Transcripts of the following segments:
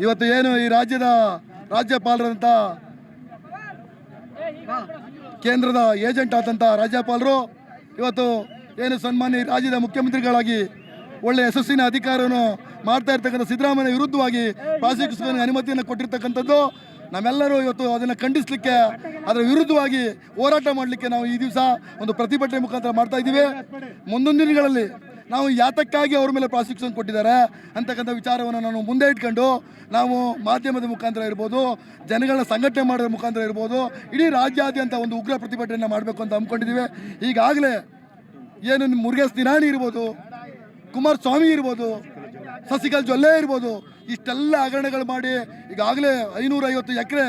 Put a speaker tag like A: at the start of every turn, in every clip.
A: ಇವತ್ತು ಏನು ಈ ರಾಜ್ಯದ ರಾಜ್ಯಪಾಲರಂತ ಕೇಂದ್ರದ ಏಜೆಂಟ್ ಆದಂಥ ರಾಜ್ಯಪಾಲರು ಇವತ್ತು ಏನು ಸನ್ಮಾನ್ಯ ರಾಜ್ಯದ ಮುಖ್ಯಮಂತ್ರಿಗಳಾಗಿ ಒಳ್ಳೆ ಯಶಸ್ಸಿನ ಅಧಿಕಾರವನ್ನು ಮಾಡ್ತಾ ಇರ್ತಕ್ಕಂಥ ಸಿದ್ದರಾಮಯ್ಯ ವಿರುದ್ಧವಾಗಿ ಪ್ರಾಸಿಕ್ಯೂಷನ್ಗೆ ಅನುಮತಿಯನ್ನು ಕೊಟ್ಟಿರ್ತಕ್ಕಂಥದ್ದು ನಮ್ಮೆಲ್ಲರೂ ಇವತ್ತು ಅದನ್ನು ಖಂಡಿಸಲಿಕ್ಕೆ ಅದರ ವಿರುದ್ಧವಾಗಿ ಹೋರಾಟ ಮಾಡಲಿಕ್ಕೆ ನಾವು ಈ ದಿವಸ ಒಂದು ಪ್ರತಿಭಟನೆ ಮುಖಾಂತರ ಮಾಡ್ತಾ ಇದ್ದೀವಿ. ಮುಂದೊಂದು ದಿನಗಳಲ್ಲಿ ನಾವು ಯಾತಕ್ಕಾಗಿ ಅವ್ರ ಮೇಲೆ ಪ್ರಾಸಿಕ್ಯೂಷನ್ ಕೊಟ್ಟಿದ್ದಾರೆ ಅಂತಕ್ಕಂಥ ವಿಚಾರವನ್ನು ನಾನು ಮುಂದೆ ಇಟ್ಕೊಂಡು ನಾವು ಮಾಧ್ಯಮದ ಮುಖಾಂತರ ಇರ್ಬೋದು, ಜನಗಳನ್ನ ಸಂಘಟನೆ ಮಾಡೋದ್ರ ಮುಖಾಂತರ ಇರ್ಬೋದು, ಇಡೀ ರಾಜ್ಯಾದ್ಯಂತ ಒಂದು ಉಗ್ರ ಪ್ರತಿಭಟನೆ ಮಾಡಬೇಕು ಅಂತ ಅಂದ್ಕೊಂಡಿದ್ದೀವಿ. ಈಗಾಗಲೇ ಏನು ಮುರುಗೇಶ್ ನಿರಾಣಿ ಇರ್ಬೋದು, ಕುಮಾರಸ್ವಾಮಿ ಇರ್ಬೋದು, ಶಶಿಕಾಂತ್ ಜೊಲ್ಲೆ ಇರ್ಬೋದು, ಇಷ್ಟೆಲ್ಲ ಹಗರಣಗಳು ಮಾಡಿ ಈಗಾಗಲೇ 550 ಎಕರೆ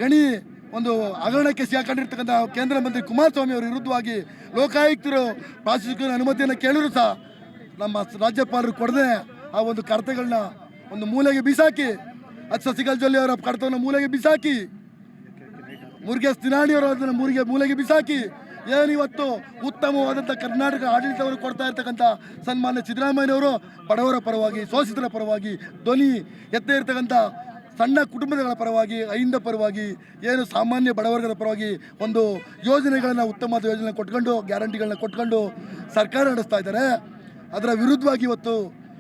A: ಗಣಿ ಒಂದು ಹಗರಣಕ್ಕೆ ಸಿಕ್ಕೊಂಡಿರ್ತಕ್ಕಂಥ ಕೇಂದ್ರ ಮಂತ್ರಿ ಕುಮಾರಸ್ವಾಮಿ ಅವರ ವಿರುದ್ಧವಾಗಿ ಲೋಕಾಯುಕ್ತರು ಪ್ರಾಸಿಕ್ಯೂಷನ್ ಅನುಮತಿಯನ್ನು ಕೇಳಿದ್ರು ಸಹ ನಮ್ಮ ರಾಜ್ಯಪಾಲರು ಕೊಡದೆ ಆ ಒಂದು ಕಡತಗಳನ್ನ ಒಂದು ಮೂಲೆಗೆ ಬಿಸಾಕಿ, ಅದು ಶಶಿಕಾಂತ್ ಜೊಲ್ಲೆ ಅವರ ಕಡತವನ್ನು ಮೂಲೆಗೆ ಬಿಸಾಕಿ, ಮುರುಗೇಶ್ ನಿರಾಣಿ ಅವರ ಅದನ್ನು ಮೂಲೆಗೆ ಬಿಸಾಕಿ ಏನಿವತ್ತು ಉತ್ತಮವಾದಂಥ ಕರ್ನಾಟಕ ಆಡಳಿತವನ್ನು ಕೊಡ್ತಾ ಇರ್ತಕ್ಕಂಥ ಸನ್ಮಾನ್ಯ ಸಿದ್ದರಾಮಯ್ಯನವರು ಬಡವರ ಪರವಾಗಿ, ಶೋಷಿತರ ಪರವಾಗಿ ಧ್ವನಿ ಎತ್ತೇ ಇರ್ತಕ್ಕಂಥ ಸಣ್ಣ ಕುಟುಂಬಗಳ ಪರವಾಗಿ, ಅಹಿಂದ ಪರವಾಗಿ, ಏನು ಸಾಮಾನ್ಯ ಬಡವರ್ಗದ ಪರವಾಗಿ ಒಂದು ಯೋಜನೆಗಳನ್ನು, ಉತ್ತಮವಾದ ಯೋಜನೆ ಕೊಟ್ಕೊಂಡು, ಗ್ಯಾರಂಟಿಗಳನ್ನ ಕೊಟ್ಕೊಂಡು ಸರ್ಕಾರ ನಡೆಸ್ತಾ ಇದ್ದಾರೆ. ಅದರ ವಿರುದ್ಧವಾಗಿ ಇವತ್ತು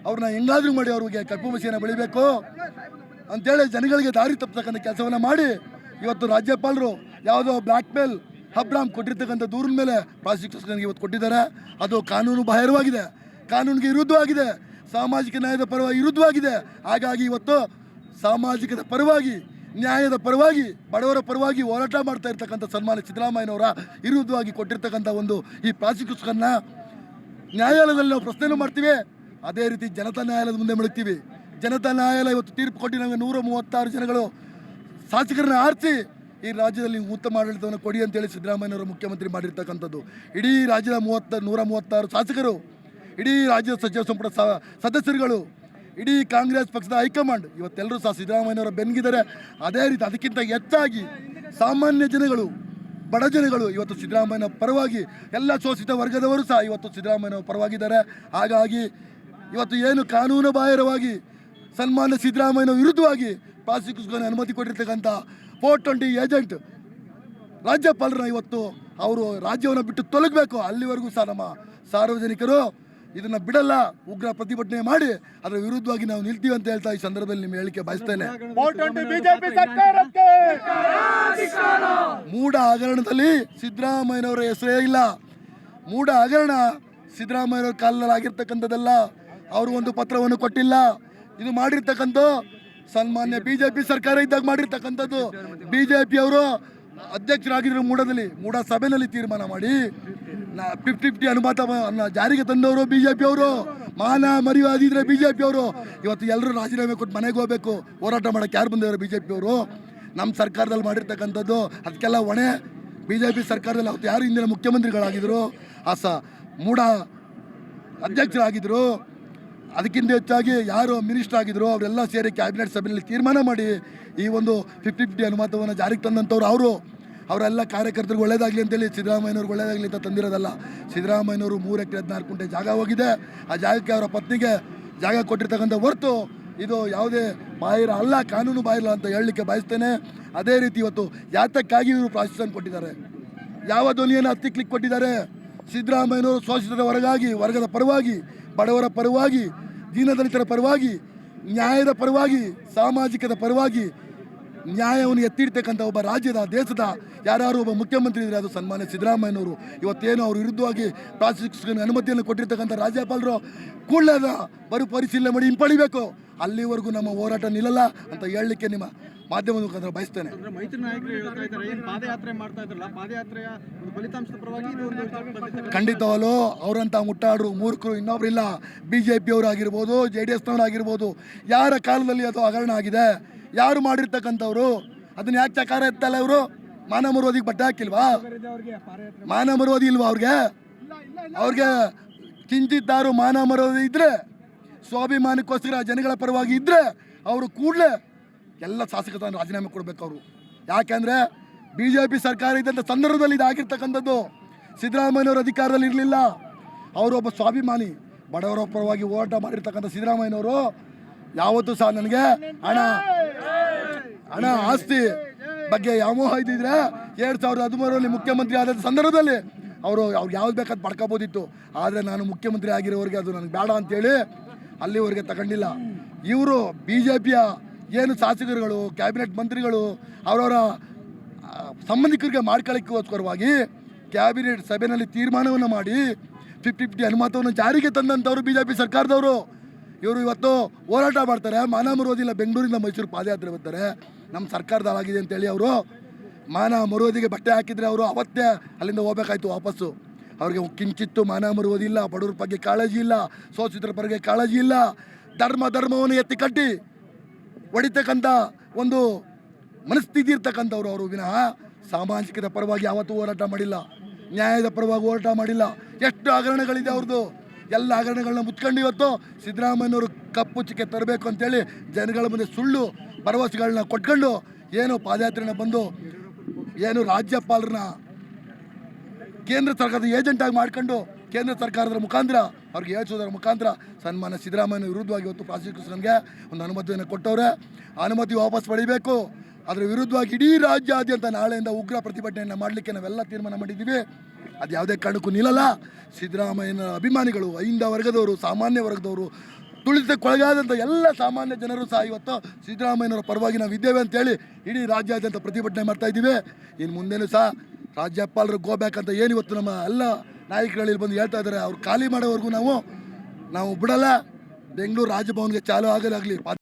A: ಅವ್ರನ್ನ ಹೆಂಗಾದ್ರೂ ಮಾಡಿ ಅವ್ರಿಗೆ ಕಪ್ಪು ಮಸಿಯನ್ನು ಬೆಳಿಬೇಕು ಅಂತೇಳಿ ಜನಗಳಿಗೆ ದಾರಿ ತಪ್ಪತಕ್ಕಂಥ ಕೆಲಸವನ್ನು ಮಾಡಿ ಇವತ್ತು ರಾಜ್ಯಪಾಲರು ಯಾವುದೋ ಬ್ಲ್ಯಾಕ್ ಮೇಲ್ ಹಬ್ರಾಮ್ ಕೊಟ್ಟಿರ್ತಕ್ಕಂಥ ದೂರಿನ ಮೇಲೆ ಪ್ರಾಸಿಕ್ಯೂಷನ್ಗೆ ಇವತ್ತು ಕೊಟ್ಟಿದ್ದಾರೆ. ಅದು ಕಾನೂನು ಬಾಹಿರವಾಗಿದೆ, ಕಾನೂನಿಗೆ ವಿರುದ್ಧವಾಗಿದೆ, ಸಾಮಾಜಿಕ ನ್ಯಾಯದ ಪರವಾಗಿ ವಿರುದ್ಧವಾಗಿದೆ. ಹಾಗಾಗಿ ಇವತ್ತು ಸಾಮಾಜಿಕದ ಪರವಾಗಿ, ನ್ಯಾಯದ ಪರವಾಗಿ, ಬಡವರ ಪರವಾಗಿ ಹೋರಾಟ ಮಾಡ್ತಾ ಇರ್ತಕ್ಕಂಥ ಸನ್ಮಾನ್ಯ ಸಿದ್ದರಾಮಯ್ಯನವರ ವಿರುದ್ಧವಾಗಿ ಕೊಟ್ಟಿರ್ತಕ್ಕಂಥ ಒಂದು ಈ ಪ್ರಾಸಿಕ್ಯೂಷನ್ನ ನ್ಯಾಯಾಲಯದಲ್ಲಿ ನಾವು ಪ್ರಶ್ನೆನೂ ಮಾಡ್ತೀವಿ. ಅದೇ ರೀತಿ ಜನತಾ ನ್ಯಾಯಾಲಯದ ಮುಂದೆ ಮಡಗ್ತೀವಿ. ಜನತಾ ನ್ಯಾಯಾಲಯ ಇವತ್ತು ತೀರ್ಪು ಕೊಟ್ಟು ನಮಗೆ 136 ಜನಗಳು ಶಾಸಕರನ್ನ ಆರಿಸಿ ಈ ರಾಜ್ಯದಲ್ಲಿ ಉತ್ತಮ ಆಡಳಿತವನ್ನು ಕೊಡಿ ಅಂತೇಳಿ ಸಿದ್ದರಾಮಯ್ಯನವರು ಮುಖ್ಯಮಂತ್ರಿ ಮಾಡಿರ್ತಕ್ಕಂಥದ್ದು. ಇಡೀ ರಾಜ್ಯದ 136 ಶಾಸಕರು, ಇಡೀ ರಾಜ್ಯದ ಸಚಿವ ಸಂಪುಟ ಸದಸ್ಯರುಗಳು, ಇಡೀ ಕಾಂಗ್ರೆಸ್ ಪಕ್ಷದ ಹೈಕಮಾಂಡ್ ಇವತ್ತೆಲ್ಲರೂ ಸಹ ಸಿದ್ದರಾಮಯ್ಯನವರ ಬೆನ್ಗಿದ್ದಾರೆ. ಅದೇ ರೀತಿ ಅದಕ್ಕಿಂತ ಹೆಚ್ಚಾಗಿ ಸಾಮಾನ್ಯ ಜನಗಳು, ಬಡ ಜನಗಳು ಇವತ್ತು ಸಿದ್ದರಾಮಯ್ಯನ ಪರವಾಗಿ, ಎಲ್ಲ ಶೋಷಿತ ವರ್ಗದವರು ಸಹ ಇವತ್ತು ಸಿದ್ದರಾಮಯ್ಯನವರ ಪರವಾಗಿದ್ದಾರೆ. ಹಾಗಾಗಿ ಇವತ್ತು ಏನು ಕಾನೂನು ಬಾಹಿರವಾಗಿ ಸನ್ಮಾನ್ಯ ಸಿದ್ದರಾಮಯ್ಯನ ವಿರುದ್ಧವಾಗಿ ಪ್ರಾಸಿಕ್ಯೂಷನ್ಗೆ ಅನುಮತಿ ಕೊಟ್ಟಿರ್ತಕ್ಕಂಥ 420 ಏಜೆಂಟ್ ರಾಜ್ಯಪಾಲರನ್ನ ಇವತ್ತು ಅವರು ರಾಜ್ಯವನ್ನು ಬಿಟ್ಟು ತೊಲಗಬೇಕು. ಅಲ್ಲಿವರೆಗೂ ಸಹ ನಮ್ಮ ಸಾರ್ವಜನಿಕರು ಇದನ್ನು ಬಿಡಲ್ಲ, ಉಗ್ರ ಪ್ರತಿಭಟನೆ ಮಾಡಿ ಅದರ ವಿರುದ್ಧವಾಗಿ ನಾವು ನಿಲ್ತೀವಿ ಅಂತ ಹೇಳ್ತಾ ಈ ಸಂದರ್ಭದಲ್ಲಿ ನಿಮ್ಮ ಹೇಳಿಕೆ ಬಯಸ್ತೇನೆ. ಮೂಢ ಹಗರಣದಲ್ಲಿ ಸಿದ್ದರಾಮಯ್ಯನವರ ಹೆಸರೇ ಇಲ್ಲ. ಮೂಢ ಹಗರಣ ಸಿದ್ದರಾಮಯ್ಯನವರ ಕಾಲದಲ್ಲಿ ಆಗಿರ್ತಕ್ಕಂಥದ್ದಲ್ಲ. ಅವರು ಒಂದು ಪತ್ರವನ್ನು ಕೊಟ್ಟಿಲ್ಲ. ಇದು ಮಾಡಿರ್ತಕ್ಕಂಥ ಸನ್ಮಾನ್ಯ ಬಿಜೆಪಿ ಸರ್ಕಾರ ಇದ್ದಾಗ ಮಾಡಿರ್ತಕ್ಕಂಥದ್ದು. ಬಿಜೆಪಿ ಅವರು ಅಧ್ಯಕ್ಷರಾಗಿದ್ದರು ಮೂಢ ಸಭೆಯಲ್ಲಿ ತೀರ್ಮಾನ ಮಾಡಿ 50-50 ಅನುಮತವನ್ನು ಜಾರಿಗೆ ತಂದವರು ಬಿಜೆಪಿ ಅವರು. ಮಾನ ಮರ್ಯಾದಿದ್ರೆ ಬಿಜೆಪಿ ಅವರು. ಇವತ್ತು ಎಲ್ಲರೂ ರಾಜೀನಾಮೆ ಕೊಟ್ಟು ಮನೆಗೆ ಹೋಗಬೇಕು. ಹೋರಾಟ ಮಾಡೋಕ್ಕೆ ಯಾರು ಬಂದವರು? ಬಿಜೆಪಿ ಅವರು. ನಮ್ಮ ಸರ್ಕಾರದಲ್ಲಿ ಮಾಡಿರ್ತಕ್ಕಂಥದ್ದು ಅದಕ್ಕೆಲ್ಲ ಹೊಣೆ ಬಿಜೆಪಿ ಸರ್ಕಾರದಲ್ಲಿ ಅವತ್ತು ಯಾರು ಹಿಂದಿನ ಮುಖ್ಯಮಂತ್ರಿಗಳಾಗಿದ್ದರು, ಮೂಢ ಅಧ್ಯಕ್ಷರಾಗಿದ್ದರು, ಅದಕ್ಕಿಂತ ಹೆಚ್ಚಾಗಿ ಯಾರು ಮಿನಿಸ್ಟರ್ ಆಗಿದ್ರು ಅವರೆಲ್ಲ ಸೇರಿ ಕ್ಯಾಬಿನೆಟ್ ಸಭೆಯಲ್ಲಿ ತೀರ್ಮಾನ ಮಾಡಿ ಈ ಒಂದು 50-50 ಅನುಮತವನ್ನು ಜಾರಿಗೆ ತಂದಂಥವ್ರು ಅವರೆಲ್ಲ ಕಾರ್ಯಕರ್ತರಿಗೆ ಒಳ್ಳೇದಾಗಲಿ ಅಂತೇಳಿ ಸಿದ್ದರಾಮಯ್ಯನವ್ರಿಗೆ ಒಳ್ಳೇದಾಗಲಿ ಅಂತ ತಂದಿರೋದಲ್ಲ. ಸಿದ್ದರಾಮಯ್ಯನವರು 3 ಎಕರೆ 14 ಗುಂಟೆ ಜಾಗ ಹೋಗಿದೆ. ಆ ಜಾಗಕ್ಕೆ ಅವರ ಪತ್ನಿಗೆ ಜಾಗ ಕೊಟ್ಟಿರ್ತಕ್ಕಂಥ ಹೊರತು ಇದು ಯಾವುದೇ ಬಾಹಿರ ಅಲ್ಲ, ಕಾನೂನು ಬಾಹಿರ ಅಂತ ಹೇಳಲಿಕ್ಕೆ ಬಯಸ್ತೇನೆ. ಅದೇ ರೀತಿ ಇವತ್ತು ಯಾತಕ್ಕಾಗಿ ಇವರು ಪ್ರಾಸಿಕ್ಯೂಷನ್ ಕೊಟ್ಟಿದ್ದಾರೆ, ಯಾವ ಧ್ವನಿಯನ್ನು ಹತ್ತಿಕ್ಲಿಕ್ಕೆ ಕೊಟ್ಟಿದ್ದಾರೆ? ಸಿದ್ದರಾಮಯ್ಯನವರು ಶೋಷಿತರ ವರ್ಗದ ಪರವಾಗಿ, ಬಡವರ ಪರವಾಗಿ, ದೀನದಲಿತರ ಪರವಾಗಿ, ನ್ಯಾಯದ ಪರವಾಗಿ, ಸಾಮಾಜಿಕದ ಪರವಾಗಿ ನ್ಯಾಯವನ್ನು ಎತ್ತಿರ್ತಕ್ಕಂಥ ಒಬ್ಬ ರಾಜ್ಯದ, ದೇಶದ ಯಾರು ಒಬ್ಬ ಮುಖ್ಯಮಂತ್ರಿ ಇದ್ದರೆ ಅದು ಸನ್ಮಾನ್ಯ ಸಿದ್ದರಾಮಯ್ಯನವರು. ಇವತ್ತೇನು ಅವ್ರ ವಿರುದ್ಧವಾಗಿ ಪ್ರಾಸಿಕ್ಯೂಷನ್ ಅನುಮತಿಯನ್ನು ಕೊಟ್ಟಿರ್ತಕ್ಕಂಥ ರಾಜ್ಯಪಾಲರು ಕೂಡಲೇ ಬರು ಪರಿಶೀಲನೆ ಮಾಡಿ ಹಿಂಪಡಿಬೇಕು. ಅಲ್ಲಿವರೆಗೂ ನಮ್ಮ ಹೋರಾಟ ನಿಲ್ಲಲ್ಲ ಅಂತ ಹೇಳಲಿಕ್ಕೆ ನಿಮ್ಮ ಮಾಧ್ಯಮದ ಮುಖಾಂತರ ಬಯಸ್ತೇನೆ. ಖಂಡಿತವಲ್ಲೂ ಅವರಂತ ಮುಟ್ಟಾಡ್ರು ಮೂರ್ಖರು ಇನ್ನೊಬ್ರು ಇಲ್ಲ. ಬಿಜೆಪಿಯವರು ಆಗಿರ್ಬೋದು, JDSನವರು ಆಗಿರ್ಬೋದು, ಯಾರ ಕಾಲದಲ್ಲಿ ಅದು ಹಗರಣ ಆಗಿದೆ, ಯಾರು ಮಾಡಿರ್ತಕ್ಕಂಥವ್ರು ಅದನ್ನ ಯಾಕೆ ಚಕಾರ ಎತ್ತಲ್ಲ? ಇವರು ಮಾನ ಮರುವಾದಿಗೆ ಬಟ್ಟೆ ಹಾಕಿಲ್ವಾ? ಮಾನ ಮರುವಾದಿ ಇಲ್ವಾ ಅವ್ರಿಗೆ ಕಿಂಚಿತ್ತಾರು ಮಾನ ಮರುವಾದಿ ಇದ್ರೆ, ಸ್ವಾಭಿಮಾನಕ್ಕೋಸ್ಕರ ಜನಗಳ ಪರವಾಗಿ ಇದ್ರೆ ಅವರು ಕೂಡಲೇ ಎಲ್ಲ ಶಾಸಕರನ್ನು ರಾಜೀನಾಮೆ ಕೊಡಬೇಕು ಅವರು. ಯಾಕೆಂದರೆ ಬಿಜೆಪಿ ಸರ್ಕಾರ ಇದ್ದಂಥ ಸಂದರ್ಭದಲ್ಲಿ ಇದಾಗಿರ್ತಕ್ಕಂಥದ್ದು. ಸಿದ್ದರಾಮಯ್ಯನವರು ಅಧಿಕಾರದಲ್ಲಿ ಇರಲಿಲ್ಲ. ಅವರು ಒಬ್ಬ ಸ್ವಾಭಿಮಾನಿ, ಬಡವರ ಪರವಾಗಿ ಹೋರಾಟ ಮಾಡಿರ್ತಕ್ಕಂಥ ಸಿದ್ದರಾಮಯ್ಯನವರು ಯಾವತ್ತೂ ಸಹ ನನಗೆ ಹಣ ಆಸ್ತಿ ಬಗ್ಗೆ ವ್ಯಾಮೋಹ ಇದ್ದಿದ್ರೆ 2013ರಲ್ಲಿ ಮುಖ್ಯಮಂತ್ರಿ ಆದ ಸಂದರ್ಭದಲ್ಲಿ ಅವ್ರು ಯಾವ್ದು ಬೇಕಾದ್ ಪಡ್ಕೋಬೋದಿತ್ತು. ಆದರೆ ನಾನು ಮುಖ್ಯಮಂತ್ರಿ ಆಗಿರೋರಿಗೆ ಅದು ನನಗೆ ಬೇಡ ಅಂತೇಳಿ ಅಲ್ಲಿವರೆಗೆ ತಗೊಂಡಿಲ್ಲ. ಇವರು BJPಯ ಏನು ಶಾಸಕರುಗಳು, ಕ್ಯಾಬಿನೆಟ್ ಮಂತ್ರಿಗಳು ಅವರವರ ಸಂಬಂಧಿಕರಿಗೆ ಮಾಡ್ಕೊಳ್ಳೋಕ್ಕೋಸ್ಕರವಾಗಿ ಕ್ಯಾಬಿನೆಟ್ ಸಭೆಯಲ್ಲಿ ತೀರ್ಮಾನವನ್ನು ಮಾಡಿ 50-50 ಅನುಮತವನ್ನು ಜಾರಿಗೆ ತಂದಂಥವ್ರು BJP ಸರ್ಕಾರದವರು. ಇವರು ಇವತ್ತು ಹೋರಾಟ ಮಾಡ್ತಾರೆ, ಮಾನ ಮರುವುದಿಲ್ಲ, ಬೆಂಗಳೂರಿಂದ ಮೈಸೂರು ಪಾದಯಾತ್ರೆ ಬರ್ತಾರೆ. ನಮ್ಮ ಸರ್ಕಾರದಾಗಿದೆ ಅಂತೇಳಿ ಅವರು ಮಾನ ಮರುವುದಿಗೆ ಬಟ್ಟೆ ಹಾಕಿದರೆ ಅವರು ಅವತ್ತೇ ಅಲ್ಲಿಂದ ಹೋಗ್ಬೇಕಾಯ್ತು ವಾಪಸ್ಸು. ಅವ್ರಿಗೆ ಕಿಂಚಿತ್ತು ಮಾನ ಮರುವುದಿಲ್ಲ, ಬಡವ್ರ ಬಗ್ಗೆ ಕಾಳಜಿ ಇಲ್ಲ, ಶೋಷಿತರ ಬಗ್ಗೆ ಕಾಳಜಿ ಇಲ್ಲ. ಧರ್ಮವನ್ನು ಎತ್ತಿ ಕಟ್ಟಿ ಹೊಡಿತಕ್ಕಂಥ ಒಂದು ಮನಸ್ಥಿತಿ ಇರ್ತಕ್ಕಂಥವ್ರು ಅವರು ವಿನಃ ಸಾಮಾಜಿಕದ ಪರವಾಗಿ ಯಾವತ್ತೂ ಹೋರಾಟ ಮಾಡಿಲ್ಲ, ನ್ಯಾಯದ ಪರವಾಗಿ ಹೋರಾಟ ಮಾಡಿಲ್ಲ. ಎಷ್ಟು ಹಗರಣಗಳಿದೆ ಅವ್ರದ್ದು, ಎಲ್ಲ ಹಗರಣಗಳನ್ನ ಮುಚ್ಕೊಂಡು ಇವತ್ತು ಸಿದ್ದರಾಮಯ್ಯನವರು ಕಪ್ಪು ಚಿಕ್ಕೆ ತರಬೇಕು ಅಂತೇಳಿ ಜನಗಳ ಮುಂದೆ ಸುಳ್ಳು ಭರವಸೆಗಳನ್ನ ಕೊಟ್ಕೊಂಡು ಏನು ಪಾದಯಾತ್ರೆನ ಬಂದು ಏನು ರಾಜ್ಯಪಾಲರನ್ನ ಕೇಂದ್ರ ಸರ್ಕಾರದ ಏಜೆಂಟಾಗಿ ಮಾಡ್ಕೊಂಡು ಕೇಂದ್ರ ಸರ್ಕಾರದ ಮುಖಾಂತರ ಅವ್ರಿಗೆ ಹೇಳಿಸೋದರ ಮುಖಾಂತರ ಸನ್ಮಾನ್ಯ ಸಿದ್ದರಾಮಯ್ಯ ವಿರುದ್ಧವಾಗಿ ಇವತ್ತು ಪ್ರಾಸಿಕ್ಯೂಷನ್ಗೆ ಒಂದು ಅನುಮತಿಯನ್ನು ಕೊಟ್ಟವ್ರೆ. ಅನುಮತಿ ವಾಪಸ್ ಪಡಿಬೇಕು. ಅದರ ವಿರುದ್ಧವಾಗಿ ಇಡೀ ರಾಜ್ಯಾದ್ಯಂತ ನಾಳೆಯಿಂದ ಉಗ್ರ ಪ್ರತಿಭಟನೆಯನ್ನು ಮಾಡಲಿಕ್ಕೆ ನಾವೆಲ್ಲ ತೀರ್ಮಾನ ಮಾಡಿದ್ದೀವಿ. ಅದು ಯಾವುದೇ ಕಾರಣಕ್ಕೂ ನಿಲ್ಲಲ್ಲ. ಸಿದ್ದರಾಮಯ್ಯನ ಅಭಿಮಾನಿಗಳು, ಅಹಿಂದ ವರ್ಗದವರು, ಸಾಮಾನ್ಯ ವರ್ಗದವರು, ತುಳಿತಕ್ಕೊಳಗಾದಂಥ ಎಲ್ಲ ಸಾಮಾನ್ಯ ಜನರು ಸಹ ಇವತ್ತು ಸಿದ್ದರಾಮಯ್ಯನವರ ಪರವಾಗಿ ನಾವು ಇದ್ದೇವೆ ಅಂತೇಳಿ ಇಡೀ ರಾಜ್ಯಾದ್ಯಂತ ಪ್ರತಿಭಟನೆ ಮಾಡ್ತಾ ಇದ್ದೀವಿ. ಇನ್ನು ಮುಂದೆನೂ ಸಹ ರಾಜ್ಯಪಾಲರು ಗೋಬ್ಯಾಕ್ ಅಂತ ಏನು ಇವತ್ತು ನಮ್ಮ ಎಲ್ಲ ನಾಯಕರಲ್ಲಿ ಬಂದು ಹೇಳ್ತಾ ಇದ್ದಾರೆ, ಅವ್ರು ಖಾಲಿ ಮಾಡೋವರೆಗೂ ನಾವು ಬಿಡಲ್ಲ. ಬೆಂಗಳೂರು ರಾಜಭವನ್ಗೆ ಚಾಲು ಆಗಲಾಗಲಿ